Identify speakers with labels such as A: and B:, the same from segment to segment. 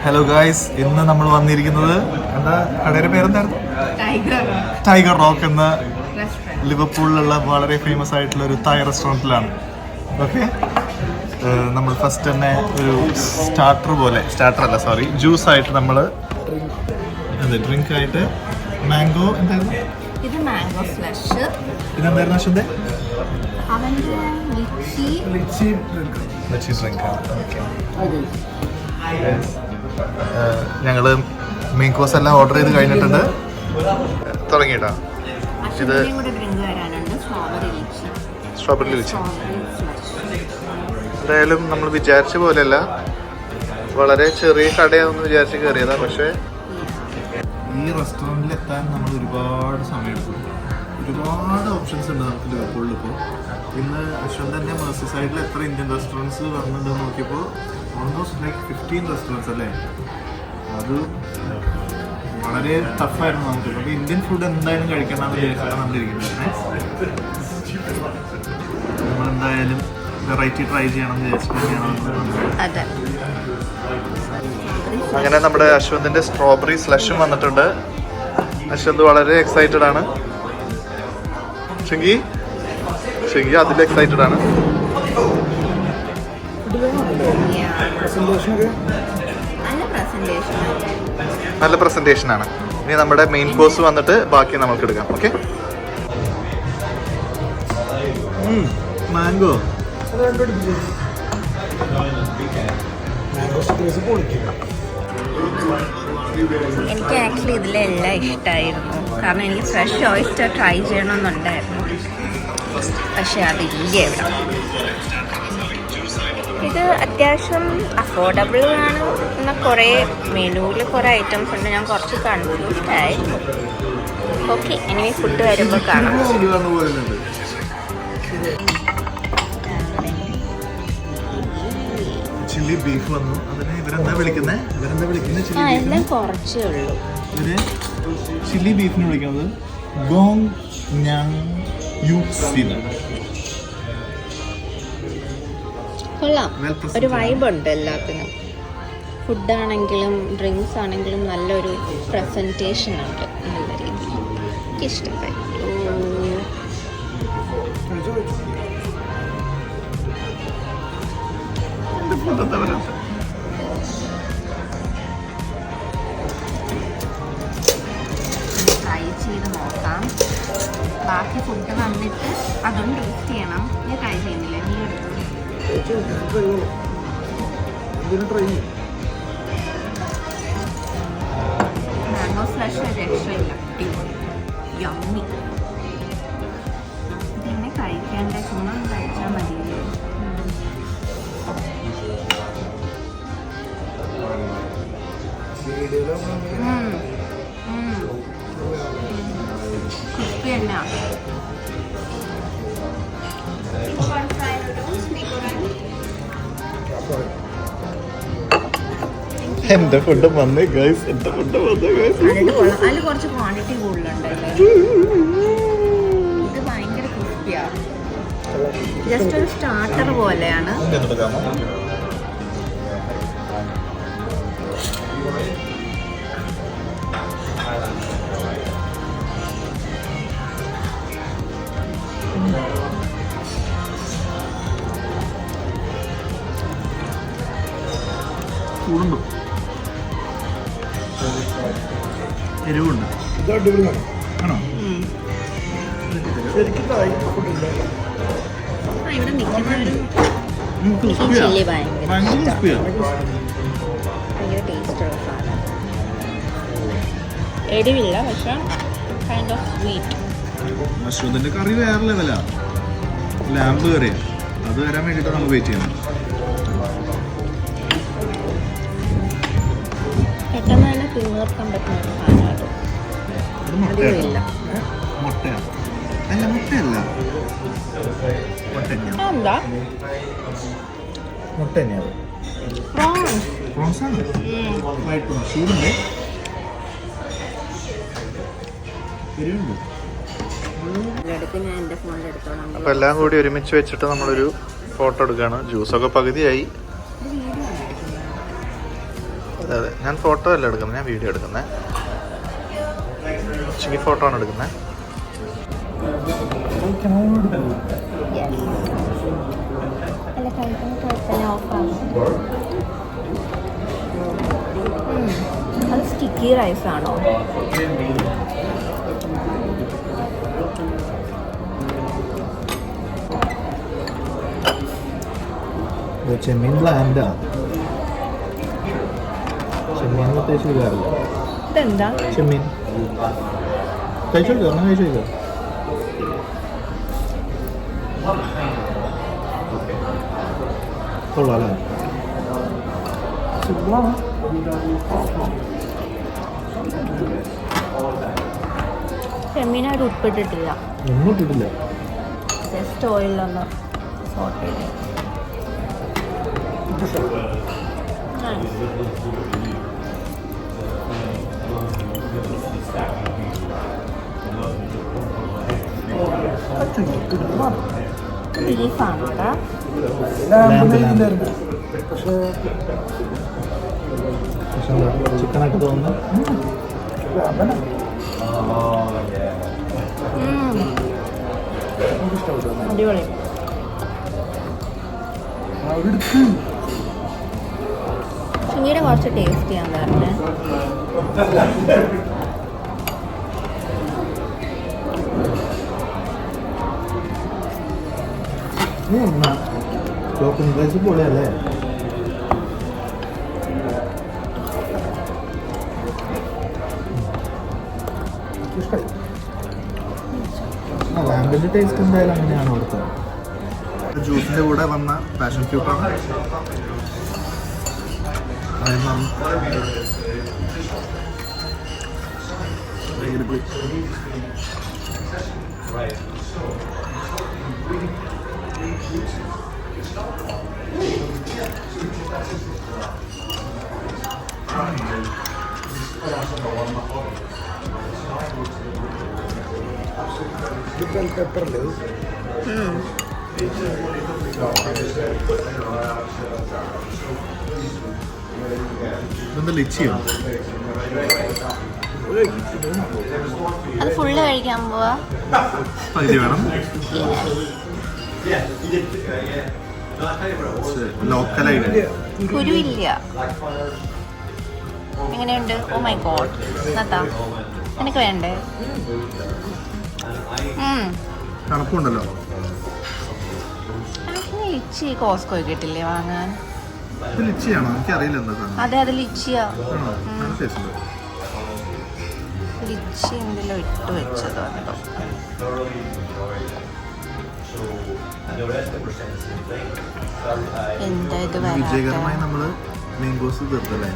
A: Hello guys, ഇന്ന് നമ്മൾ വന്നിരിക്കുന്നത് എന്താ കടയുടെ പേരെന്തായിരുന്നു? ടൈഗർ റോക്ക് എന്ന ലിവർപൂളിലുള്ള വളരെ ഫേമസ് ആയിട്ടുള്ള ഒരു തായ് റെസ്റ്റോറൻറ്റിലാണ്. ഓക്കെ, നമ്മൾ ഫസ്റ്റ് തന്നെ ഒരു ജ്യൂസ് ആയിട്ട് നമ്മൾ ഡ്രിങ്ക് ആയിട്ട് മാംഗോ എന്തായിരുന്നു?
B: ഇത് മാംഗോ ഫ്ലഷ്.
A: ഇതെന്തായിരുന്നു അശ്വന്ത്?
B: Lychee
A: drink. ഓക്കെ, ഞങ്ങള് മെയിൻ കോഴ്സ് എല്ലാം ഓർഡർ ചെയ്ത് കഴിഞ്ഞിട്ടുണ്ട്. തുടങ്ങിയിട്ടാ ഇത് സ്ട്രോബെറി ലിച്ചി. എന്തായാലും നമ്മൾ വിചാരിച്ച പോലെയല്ല, വളരെ ചെറിയ കടയാണെന്ന് വിചാരിച്ച് കയറിയതാ. പക്ഷേ ഈ റെസ്റ്റോറൻറ്റിൽ എത്താൻ നമ്മൾ ഒരുപാട് സമയമെടുക്കും. ഒരുപാട് ഓപ്ഷൻസ് ഉണ്ട് നമുക്ക് ലിവർപൂളിൽ. ഇപ്പോൾ ഇന്ന് അശ്വന്ത് തന്നെ മെർസിസൈഡിൽ എത്ര ഇന്ത്യൻ റെസ്റ്റോറൻറ്റ്സ് വരുന്നുണ്ടെന്ന് നോക്കിയപ്പോൾ ഓൾമോസ്റ്റ് ലൈക്ക് 15 റെസ്റ്റോറൻറ്റ്സ് അല്ലേ. അത് വളരെ ടഫായിരുന്നു നമുക്ക്. അപ്പോൾ ഇന്ത്യൻ ഫുഡ് എന്തായാലും കഴിക്കണമെന്ന് വിചാരിച്ചാണ് നമ്മളിരിക്കുന്നത്. നമ്മളെന്തായാലും വെറൈറ്റി ട്രൈ ചെയ്യണമെന്ന് വിചാരിച്ചിട്ടാണ്. അങ്ങനെ നമ്മുടെ അശ്വന്തിൻ്റെ സ്ട്രോബെറി സ്ലഷും വന്നിട്ടുണ്ട്. അശ്വന്ത് വളരെ എക്സൈറ്റഡ് ആണ്. ശിങ്കി അതിൽ എക്സൈറ്റഡ് ആണ്. നല്ല പ്രസന്റേഷൻ ആണ്. ഇനി നമ്മുടെ മെയിൻ കോഴ്സ് വന്നിട്ട് ബാക്കി നമുക്ക് എടുക്കാം. ഓക്കെ, മാംഗോ
B: എനിക്ക് ആക്ച്വലി ഇതിലെല്ലാം ഇഷ്ടമായിരുന്നു. കാരണം എനിക്ക് ഫ്രഷ് ഓയിസ്റ്റർ ട്രൈ ചെയ്യണമെന്നുണ്ടായിരുന്നു, പക്ഷെ അതില്ല ഇവിടെ. ഇത് അത്യാവശ്യം അഫോർഡബിൾ ആണ്. എന്നാൽ കുറേ മെനുവിൽ കുറേ ഐറ്റംസ് ഉണ്ട്. ഞാൻ കുറച്ച് കൺഫ്യൂസ്ഡ് ആയിരുന്നു. ഓക്കെ, ഇനി ഫുഡ് വരുമ്പോൾ കാണാം.
A: ചില്ലി ബീഫ് വന്നു. അതിന് ഇവരെന്താ വിളിക്കുന്നത്?
B: എല്ലാം കുറച്ചേ ഉള്ളൂ.
A: ഇതിന് ചില്ലി ബീഫിന് വിളിക്കുന്നത് ഗോങ് ഞാങ് യു സി.
B: കൊള്ളാം, ഒരു വൈബുണ്ട് എല്ലാത്തിനും. ഫുഡാണെങ്കിലും ഡ്രിങ്ക്സ് ആണെങ്കിലും നല്ലൊരു പ്രസൻറ്റേഷൻ ഉണ്ട്. നല്ല രീതിയിൽ എനിക്കിഷ്ടപ്പെട്ടു. ട്രൈ ചെയ്ത് നോക്കാം. ബാക്കി ഫുഡ് വന്നിട്ട് അതും ടേസ്റ്റ് ചെയ്യണം. നീ ട്രൈ ചെയ്യുന്നില്ലേ? നീ മാംഗോ ഫ്ലഷ് രക്ഷയില്ല, യമ്മി. ഇതിനെ കഴിക്കേണ്ട, ചുമ്മാ കഴിച്ചാൽ മതിയല്ലോ. ക്രിസ്പി തന്നെ.
A: എന്റെ ഫുഡ് വന്നേ ഗൈസ്, എന്റെ ഫുഡ് വന്നേ ഗൈസ്.
B: അതിൽ കുറച്ച് ക്വാണ്ടിറ്റി കൂടുതലുണ്ടല്ലേ. ഇത് ഭയങ്കര ക്രിസ്പിയാ. ജസ്റ്റ് ഒരു സ്റ്റാർട്ടർ പോലെയാണ്.
A: ചൂടുണ്ടോ? എരിവുണ്ട്. ആണോ?
B: ഇവിടെ നിൽക്കുന്നവരും ഭയങ്കര ടേസ്റ്റുള്ള സാധനം. എരിവില്ല, പക്ഷെ കൈൻഡ് ഓഫ് സ്വീറ്റ്.
A: മഷ്റൂമിന്റെ കറി വേറെ ലെവലാ. ലാമ്പ് കറിയാ. അത് വരാൻ വേണ്ടിയിട്ട് നമ്മൾ വെയിറ്റ് ചെയ്യണം.
B: പെട്ടെന്ന് തന്നെ തിന്നോർക്കാൻ പറ്റുന്ന ഒരു സാധനമാണ്.
A: മുട്ടയല്ല. അല്ല, മുട്ടയല്ല,
B: എന്താ
A: മുട്ട തന്നെയാണ്. പ്രോൺസ് ആണ്. ചൂടുണ്ട്. അപ്പോൾ എല്ലാം കൂടി ഒരുമിച്ച് വെച്ചിട്ട് നമ്മളൊരു ഫോട്ടോ എടുക്കുകയാണ്. ജ്യൂസൊക്കെ പകുതിയായി. അതെ അതെ, ഞാൻ ഫോട്ടോ അല്ല എടുക്കുന്നത്, ഞാൻ വീഡിയോ എടുക്കുന്നത്. ഉച്ചയ്ക്ക് ഫോട്ടോ ആണ് എടുക്കുന്നത്.
B: അത് സ്റ്റിക്കി റൈസ് ആണോ?
A: ചെമ്മീൻ ബ്ലാൻഡാ. ചെമ്മീൻ പ്രത്യേകിച്ച് വിടാറില്ല.
B: ഇതെന്താ
A: ചെമ്മീൻ കഴിച്ചോളൂ, ഒരെണ്ണം കഴിച്ചോളൂ. കൊള്ളാം.
B: ചെമ്മീനായിട്ട് ഉപ്പിട്ടിട്ടില്ല,
A: ഒന്നും ഇട്ടിട്ടില്ല.
B: ജസ്റ്റ് ഓയിലൊന്ന് സോട്ട് ചെയ്ത്. ബീഫാണ് കേട്ടോ.
A: ചിക്കനായിട്ട് തോന്നുന്നു.
B: അടിപൊളി. ചുങ്ങിയുടെ കുറച്ച് ടേസ്റ്റ് ചെയ്യാൻ തരണേ.
A: പൊളിയല്ലേ? ലാംബിൻ്റെ ടേസ്റ്റ് എന്തായാലും അങ്ങനെയാണ് കൊടുത്തത്. ജ്യൂസിൻ്റെ കൂടെ വന്ന പാഷൻ ഫ്രൂട്ടാണ്. പെപ്പറല്ലേ? ഇതെന്താ ലിച്ചിയോ?
B: അത് ഫുള്ള് കഴിക്കാൻ പോവാ.
A: പകുതി വേണം. ലോക്കലായിട്ട്
B: കുരുവില്ല. എങ്ങനെയുണ്ട്? Oh my God. നത്താ നിനക്ക് വേണ്ടേ?
A: തണുപ്പുണ്ടല്ലോ.
B: ലിച്ചി കോസ്കോ കിട്ടില്ലേ വാങ്ങാൻ?
A: ലിച്ചിയാണോ? എനിക്കറിയില്ല എന്താ.
B: അതെ, അത് ലിച്ചിയാ.
A: ടേസ്റ്റ്
B: ലിച്ചി എന്തെല്ലോ ഇട്ട് വെച്ചതോ എന്തോ. എന്താ ഇത്
A: വിജയകരമായി നമ്മള് മാംഗോസ് തീർത്തല്ലേ?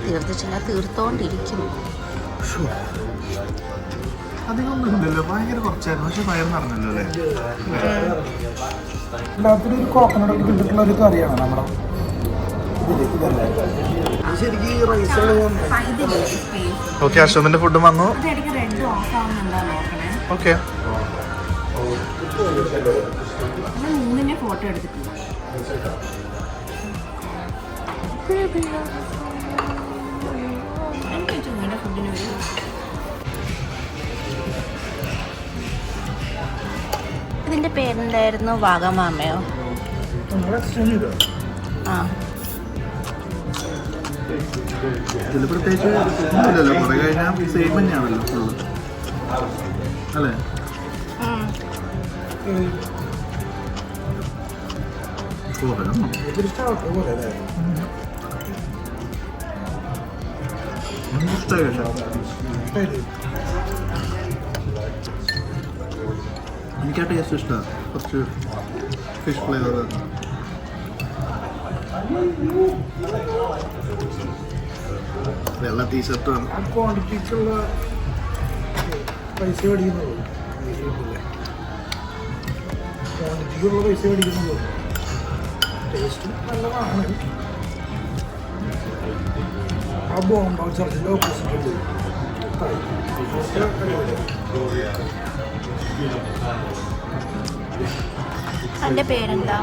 B: തീർത്തിട്ടില്ല, തീർത്തോണ്ടിരിക്കും.
A: അധികമൊന്നും ഇല്ലല്ലോ, ഭയങ്കര കുറച്ചായിരുന്നു. പക്ഷെ വയറ് നടന്നല്ലോ അല്ലേ?
C: എല്ലാത്തിനും ഒരു കോക്കനട്ട് കിട്ടിയിട്ടുള്ള ഒരു കറിയാണ് നമ്മുടെ.
A: ഓക്കെ, അശ്വതിന്റെ ഫുഡും വന്നു. ഓക്കെ,
B: ഫോട്ടോ എടുത്തിട്ടില്ല. ഇതിന്റെ പേരെന്തായിരുന്നു? വാഗമാമയോ? ആ,
A: ഇതിൽ പ്രത്യേകിച്ച് ഒന്നുമില്ലല്ലോ. കുറെ കഴിഞ്ഞാൽ സെയിം തന്നെയാണല്ലോ ഫുള്ള് അല്ലേ? എനിക്ക് ആ ടേസ്റ്റ് ഇഷ്ടമാണ്. കുറച്ച് ഫിഷ് ഫ്ലേവർ. വെള്ള ടീഷർട്ടാണ്.
C: ക്വാണ്ടിറ്റിക്കുള്ള പൈസ മേടിക്കുന്നത്. ക്വാണ്ടിറ്റിക്കുള്ള പൈസ മേടിക്കുന്നത്. ടേസ്റ്റ് നല്ലതാണ്. ആ ബോംബ ചർച്ചിൻ്റെ ഓപ്പോസിറ്റ്
B: എൻ്റെ പേരെന്താ?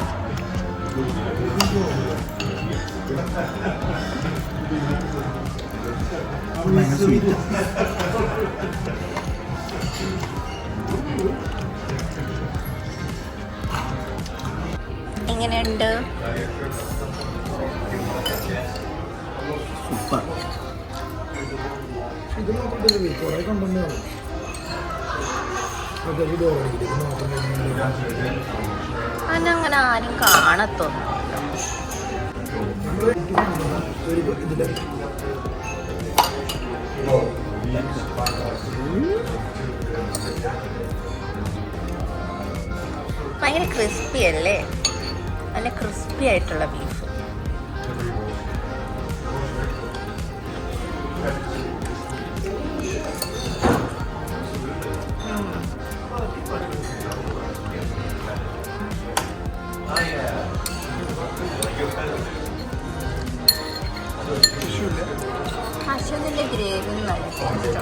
A: ഭയങ്കര സ്വീറ്റ്.
B: എങ്ങനെയുണ്ട്?
A: സൂപ്പർ.
C: ഇത് നോക്കിയിട്ടില്ലേ കുറേ കണ്ടന്റ് കാണും. അതൊക്കെ ബോറടിക്കില്ല ഇത് നോക്കാൻ.
B: അതിനങ്ങനെ ആരും കാണത്തൊന്നും.
C: ഇതിലെ
B: ഭയങ്കര ക്രിസ്പി അല്ലേ? നല്ല ക്രിസ്പി ആയിട്ടുള്ള ബീഫ്. കശുവിൻ്റെ ഗ്രേവി നല്ല ടേസ്റ്റ്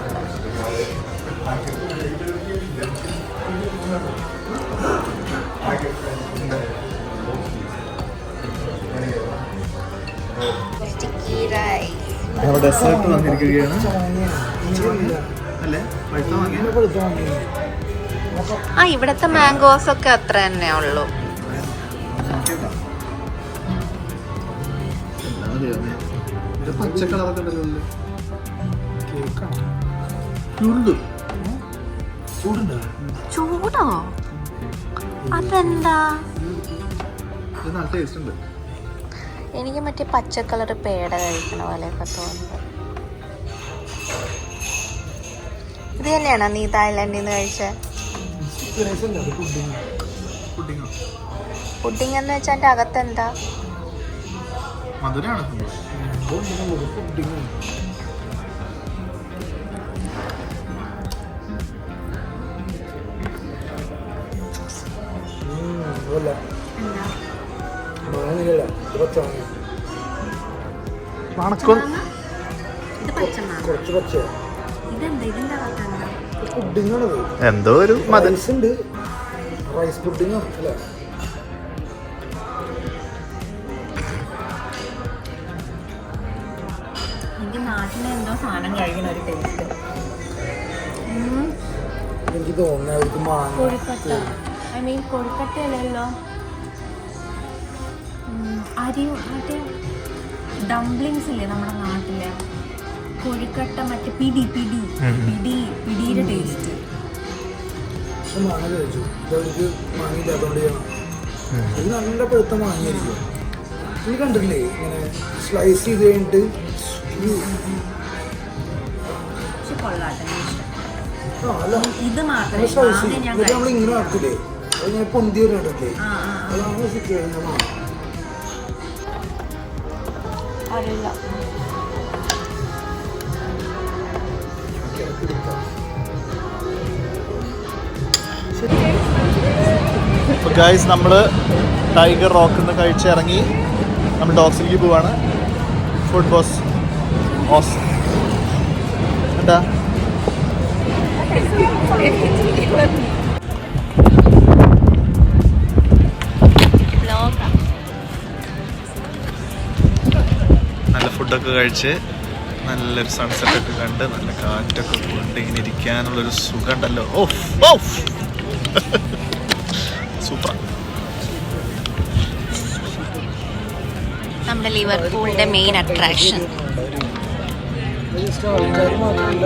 B: ഉണ്ട്. Sticky rice.
A: ഡെസേർട്ട് വന്നിരിക്കുകയാണ് അല്ലേ?
B: ആ ഇവിടുത്തെ മാംഗോസ് ഒക്കെ അത്ര തന്നെ ഉള്ളൂ.
A: പച്ച കളറൊക്കെ ഉണ്ടല്ലോ.
C: കേക്കാണ്.
A: ചൂടുണ്ടോ?
B: ചൂടോ? അതെന്താ?
A: ഇത് നല്ല ടേസ്റ്റ് ഉണ്ട്.
B: എനിക്ക് മറ്റേ പച്ച കളർ പേട കഴിക്കണ പോലെയൊക്കെ തോന്നുന്നത്. ഇത് തന്നെയാണോ നീ തായ്ലാൻഡിൽ നിന്ന് കഴിച്ചത്? പുഡിങ് എന്ന് വെച്ചാൽ എൻ്റെ അകത്തെന്താ?
A: മധുരമാണ്.
C: കുറച്ച് പച്ച പുഡിങ്ങാണത്.
A: എന്തോ ഒരു
C: റൈസ് ഉണ്ട്. റൈസ് പുഡിങ് അല്ലേ?
B: എനിക്ക് നാട്ടിലെ എന്തോ സാധനം കഴിക്കുന്ന ഒരു ടേസ്റ്റ്.
C: എനിക്ക് തോന്നുന്നു അവർക്ക്
B: കൊഴുക്കട്ട, ഐ മീൻ കൊഴുക്കട്ടയല്ലല്ലോ, അരി മറ്റേ ഡംപ്ലിങ്സ് ഇല്ലേ നമ്മുടെ നാട്ടിലെ കൊഴുക്കട്ട, മറ്റേ പിടിയുടെ ടേസ്റ്റ്.
C: മാങ്ങ കഴിച്ചു. ഇതവർക്ക് മാങ്ങയില്ലാത്തോണ്ട് ചെയ്യണം. ഇത് നല്ല പഴുത്ത മാങ്ങയായിരിക്കും. ഇത് കണ്ടിട്ടില്ലേ ഇങ്ങനെ സ്ലൈസ് ചെയ്ത് കഴിഞ്ഞിട്ട്
B: ഇത് മാത്രമേ
C: സ്ലൈസ് ചെയ്യും. എന്നിട്ട് നമ്മൾ ഇങ്ങനെ ആക്കില്ലേ, അതിങ്ങനെ പൊന്തി വരുന്നുണ്ടല്ലേ, അതാണ് സിറ്റുവേഷൻ.
B: അറിയില്ല.
A: ഗൈസ് നമ്മൾ ടൈഗർ റോക്കിൽ നിന്ന് കഴിച്ചിറങ്ങി നമ്മൾ ഡോഗ്സിലേക്ക് പോവാണ്. ഫുഡ് ബോസ് ഓസ് എന്താ നല്ല ഫുഡൊക്കെ കഴിച്ച് നല്ലൊരു സൺസെറ്റ് ഒക്കെ കണ്ട് നല്ല കാറ്റൊക്കെ കൊണ്ട് ഇങ്ങനെ ഇരിക്കാനുള്ളൊരു സുഖം ഉണ്ടല്ലോ. Of of super.
B: നമ്മുടെ ലിവർപൂളിന്റെ മെയിൻ അട്രാക്ഷൻ.
C: ആൾക്കാർ മാത്രമല്ല